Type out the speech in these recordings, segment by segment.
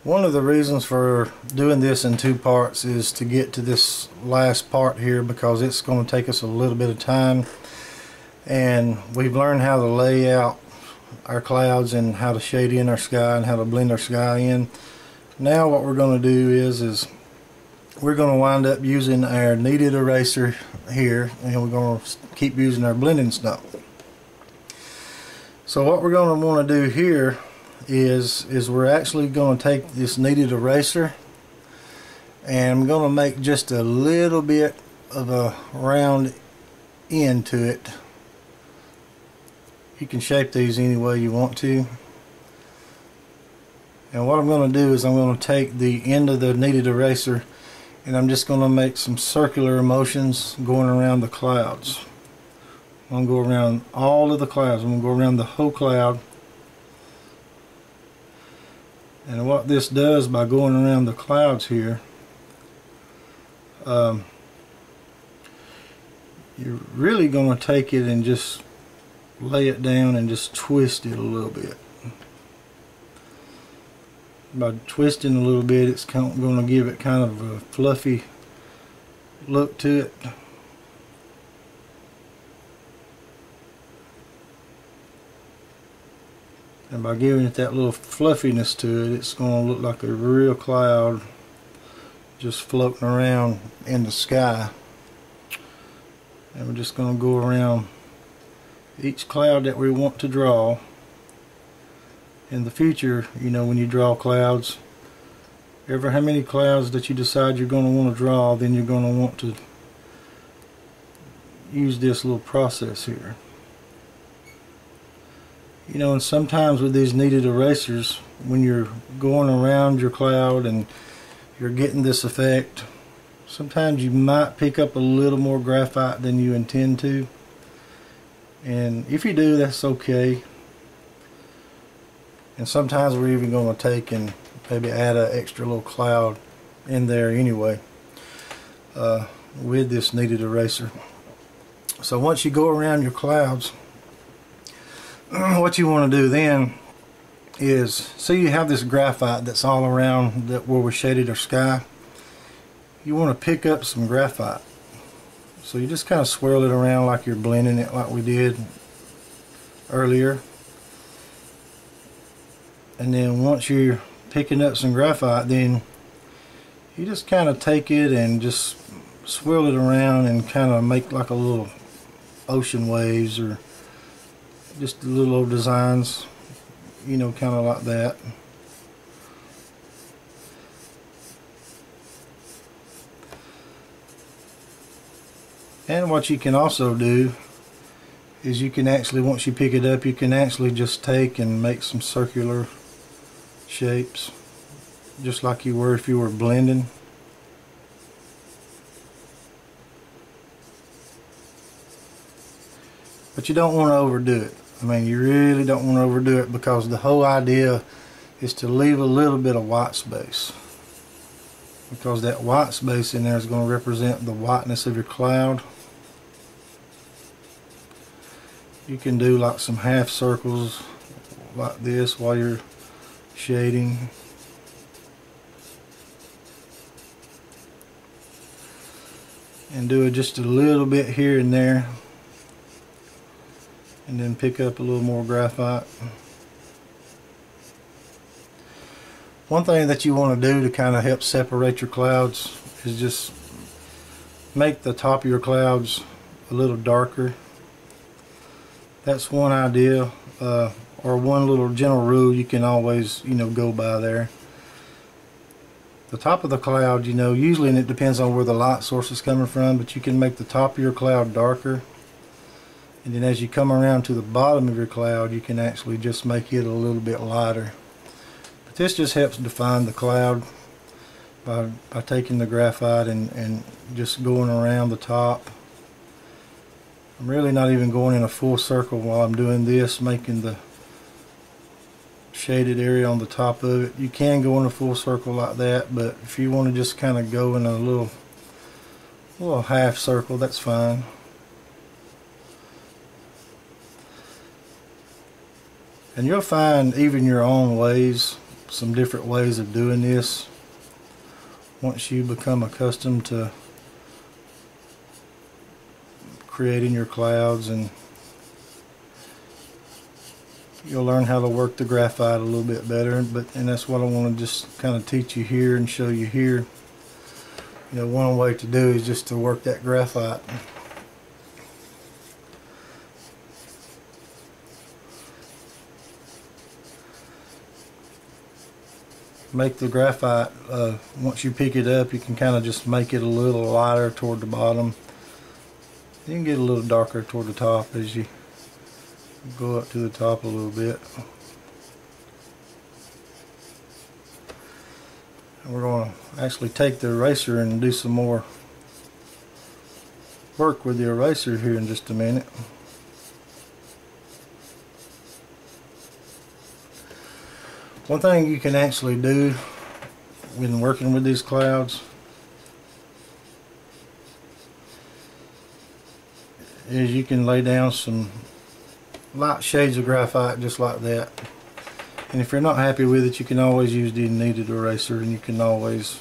One of the reasons for doing this in two parts is to get to this last part here, because it's going to take us a little bit of time, and we've learned how to lay out our clouds and how to shade in our sky and how to blend our sky in. Now what we're going to do is we're going to wind up using our kneaded eraser here, and we're going to keep using our blending stump. So what we're going to want to do here is we're actually going to take this kneaded eraser, and I'm going to make just a little bit of a round end to it. You can shape these any way you want to. And what I'm going to do is I'm going to take the end of the kneaded eraser, and I'm just going to make some circular motions going around the clouds. I'm going to go around all of the clouds. I'm going to go around the whole cloud. And what this does by going around the clouds here, you're really going to take it and just lay it down and just twist it a little bit. By twisting a little bit, it's going to give it kind of a fluffy look to it. And by giving it that little fluffiness to it, it's going to look like a real cloud just floating around in the sky. And we're just going to go around each cloud that we want to draw. In the future, you know, when you draw clouds, ever how many clouds that you decide you're going to want to draw, then you're going to want to use this little process here. You know, and sometimes with these kneaded erasers, when you're going around your cloud and you're getting this effect, sometimes you might pick up a little more graphite than you intend to. And if you do, that's okay. And sometimes we're even going to take and maybe add an extra little cloud in there anyway with this kneaded eraser. So once you go around your clouds, what you want to do then is, see, you have this graphite that's all around that where we shaded our sky. You want to pick up some graphite. So you just kind of swirl it around like you're blending it like we did earlier. And then once you're picking up some graphite, then you just kind of take it and just swirl it around and kind of make like a little ocean waves, or just little old designs, you know, kind of like that. And what you can also do is you can actually, once you pick it up, you can actually just take and make some circular shapes, just like you were if you were blending. But you don't want to overdo it. I mean, you really don't want to overdo it, because the whole idea is to leave a little bit of white space, because that white space in there is going to represent the whiteness of your cloud. You can do like some half circles like this while you're shading. And do it just a little bit here and there. And then pick up a little more graphite. One thing that you want to do to kind of help separate your clouds is just make the top of your clouds a little darker. That's one idea, or one little general rule you can always, you know, go by there. The top of the cloud, you know, usually, and it depends on where the light source is coming from, but you can make the top of your cloud darker. And then as you come around to the bottom of your cloud, you can actually just make it a little bit lighter. But this just helps define the cloud by taking the graphite and just going around the top. I'm really not even going in a full circle while I'm doing this, making the shaded area on the top of it. You can go in a full circle like that, but if you want to just kind of go in a little half circle, that's fine. And you'll find even your own ways some different ways of doing this once you become accustomed to creating your clouds, and you'll learn how to work the graphite a little bit better. And that's what I want to just kind of teach you here and show you here. You know, one way to do is just to work that graphite. Make the graphite, once you pick it up, you can kind of just make it a little lighter toward the bottom. You can get a little darker toward the top as you go up to the top a little bit. And we're going to actually take the eraser and do some more work with the eraser here in just a minute. One thing you can actually do when working with these clouds is you can lay down some light shades of graphite just like that. And if you're not happy with it, you can always use the kneaded eraser, and you can always,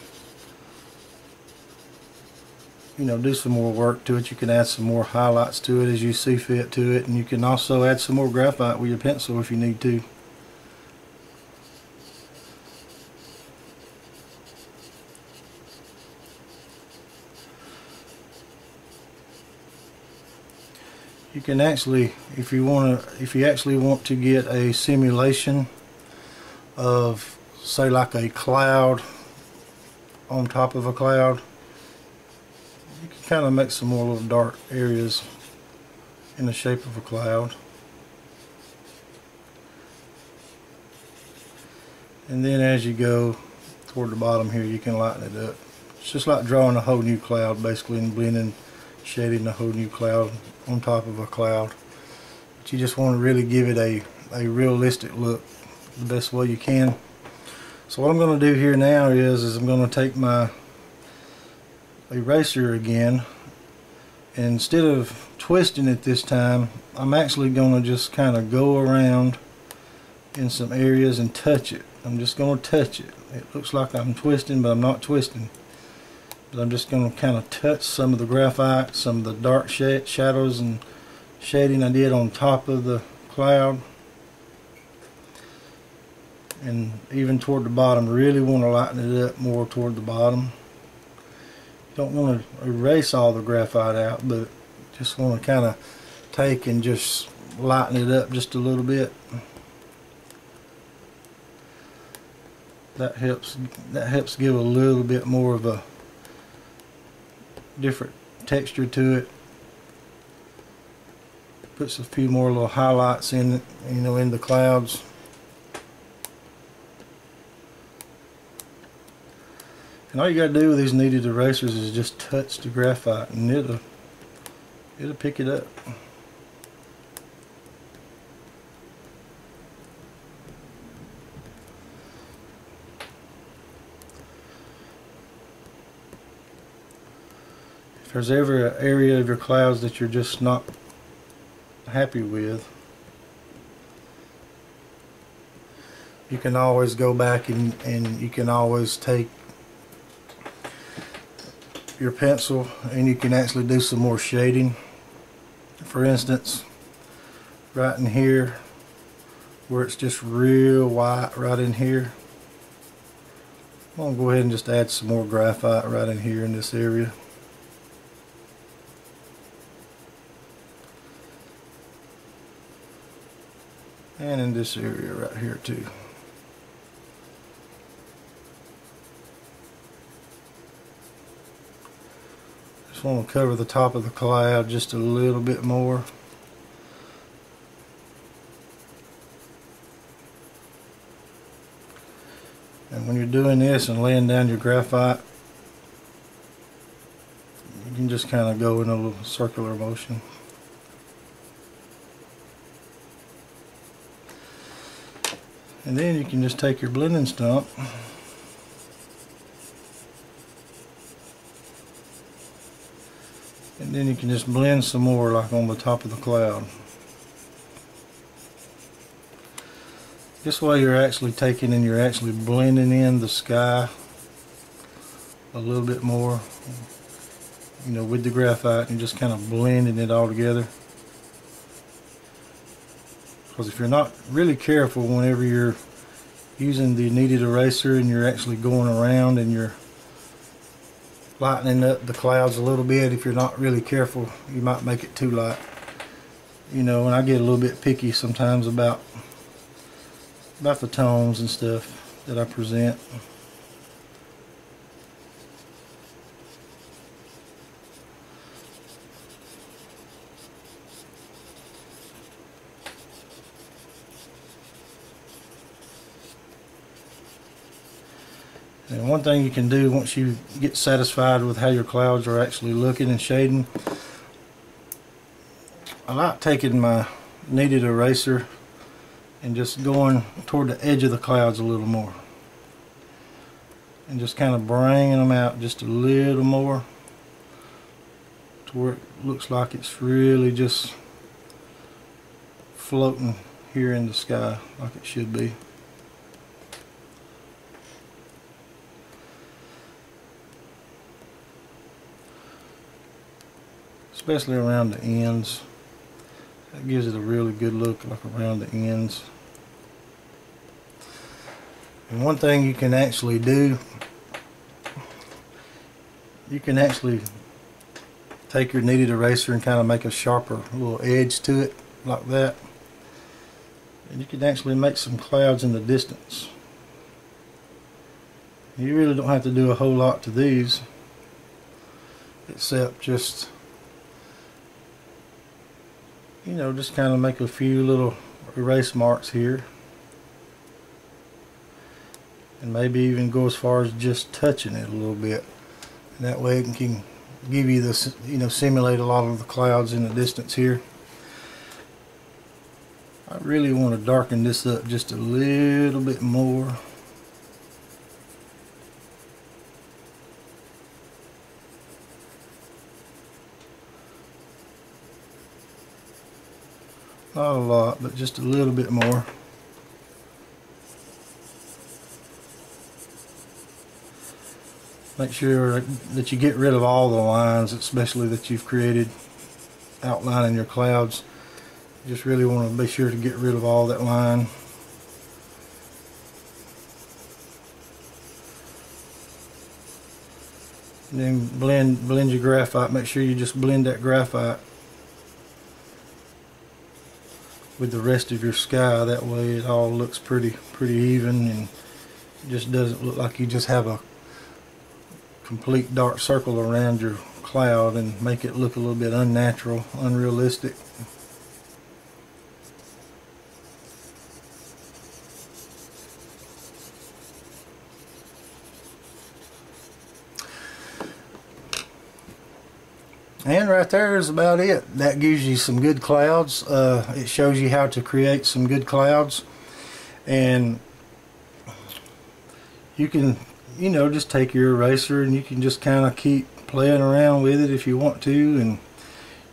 you know, do some more work to it. You can add some more highlights to it as you see fit to it, and you can also add some more graphite with your pencil if you need to. You can actually, if you actually want to get a simulation of, say, like a cloud on top of a cloud, you can kind of make some more little dark areas in the shape of a cloud. And then as you go toward the bottom here, you can lighten it up. It's just like drawing a whole new cloud basically, and blending, shading a whole new cloud on top of a cloud. But you just want to really give it a realistic look the best way you can. So what I'm going to do here now is I'm going to take my eraser again, and instead of twisting it this time, I'm actually going to just kind of go around in some areas and touch it. I'm just going to touch it. It looks like I'm twisting, but I'm not twisting. I'm just going to kind of touch some of the graphite, some of the dark shadows and shading I did on top of the cloud, and even toward the bottom. Really want to lighten it up more toward the bottom. Don't want to erase all the graphite out, but just want to kind of take and just lighten it up just a little bit. That helps give a little bit more of a different texture to it. Puts a few more little highlights in it, you know, in the clouds. And all you got to do with these kneaded erasers is just touch the graphite, and it'll pick it up. If there's ever an area of your clouds that you're just not happy with, you can always go back and you can always take your pencil and you can actually do some more shading. For instance, right in here where it's just real white right in here, I'm going to go ahead and just add some more graphite right in here in this area. And in this area right here too. Just want to cover the top of the cloud just a little bit more. And when you're doing this and laying down your graphite, you can just kind of go in a little circular motion. And then you can just take your blending stump and then you can just blend some more, like on the top of the cloud. This way you're actually taking and you're actually blending in the sky a little bit more, you know, with the graphite, and just kind of blending it all together. Because if you're not really careful whenever you're using the kneaded eraser and you're actually going around and you're lightening up the clouds a little bit, if you're not really careful, you might make it too light. You know, and I get a little bit picky sometimes about the tones and stuff that I present. And one thing you can do once you get satisfied with how your clouds are actually looking and shading, I like taking my kneaded eraser and just going toward the edge of the clouds a little more, and just kind of bringing them out just a little more to where it looks like it's really just floating here in the sky like it should be. Especially around the ends. That gives it a really good look, like around the ends. And one thing you can actually do, you can actually take your kneaded eraser and kind of make a sharper little edge to it, like that. And you can actually make some clouds in the distance. You really don't have to do a whole lot to these, except just, you know, just kind of make a few little erase marks here, and maybe even go as far as just touching it a little bit, and that way it can give you this, you know, simulate a lot of the clouds in the distance here. I really want to darken this up just a little bit more. Not a lot, but just a little bit more. Make sure that you get rid of all the lines, especially that you've created outlining your clouds. You just really want to be sure to get rid of all that line. And then blend your graphite. Make sure you just blend that graphite with the rest of your sky. That way it all looks pretty even, and it just doesn't look like you just have a complete dark circle around your cloud and make it look a little bit unnatural, unrealistic. And right there is about it. That gives you some good clouds. It shows you how to create some good clouds, and you can, you know, just take your eraser and you can just kind of keep playing around with it if you want to, and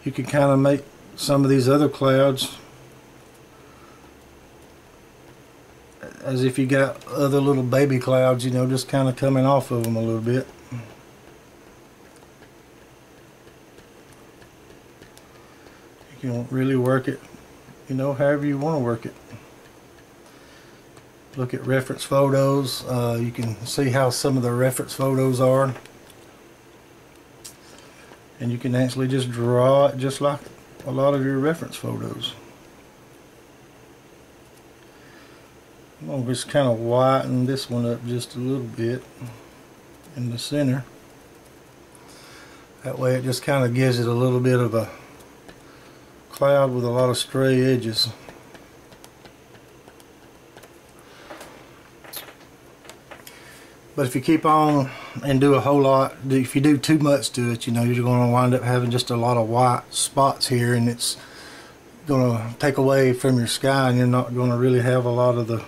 you can kind of make some of these other clouds as if you got other little baby clouds, you know, just kind of coming off of them a little bit. You can really work it, you know, however you want to work it. Look at reference photos. You can see how some of the reference photos are, and you can actually just draw it just like a lot of your reference photos. I'm going to just kind of whiten this one up just a little bit in the center. That way it just kind of gives it a little bit of a cloud with a lot of stray edges. But if you keep on and do a whole lot, if you do too much to it, you know, you're going to wind up having just a lot of white spots here, and it's going to take away from your sky, and you're not going to really have a lot of the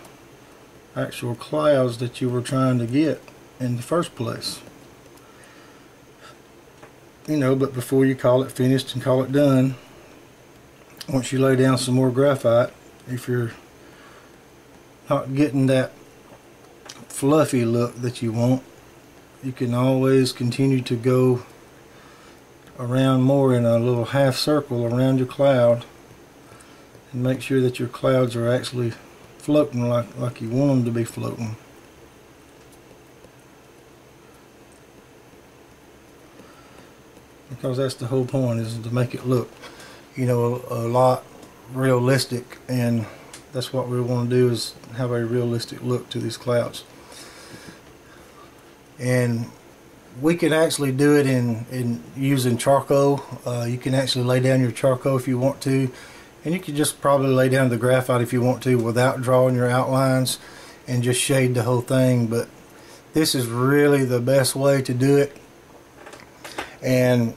actual clouds that you were trying to get in the first place. You know, but before you call it finished and call it done, once you lay down some more graphite, if you're not getting that fluffy look that you want, you can always continue to go around more in a little half circle around your cloud and make sure that your clouds are actually floating like you want them to be floating. Because that's the whole point, is to make it look, you know, a lot realistic, and that's what we want to do, is have a realistic look to these clouds. And we can actually do it in using charcoal. You can actually lay down your charcoal if you want to, and you can just probably lay down the graphite if you want to without drawing your outlines and just shade the whole thing. But this is really the best way to do it. And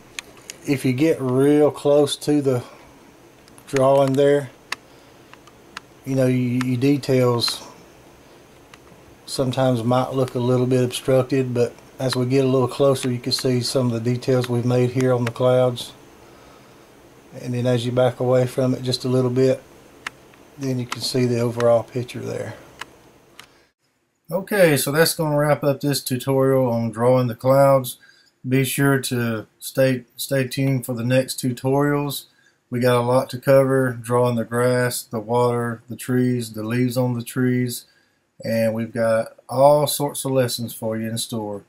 if you get real close to the drawing there, you know, your details sometimes might look a little bit obstructed, but as we get a little closer, you can see some of the details we've made here on the clouds. And then as you back away from it just a little bit, then you can see the overall picture there. Okay, so that's going to wrap up this tutorial on drawing the clouds. Be sure to stay tuned for the next tutorials. We got a lot to cover, drawing the grass, the water, the trees, the leaves on the trees, and we've got all sorts of lessons for you in store.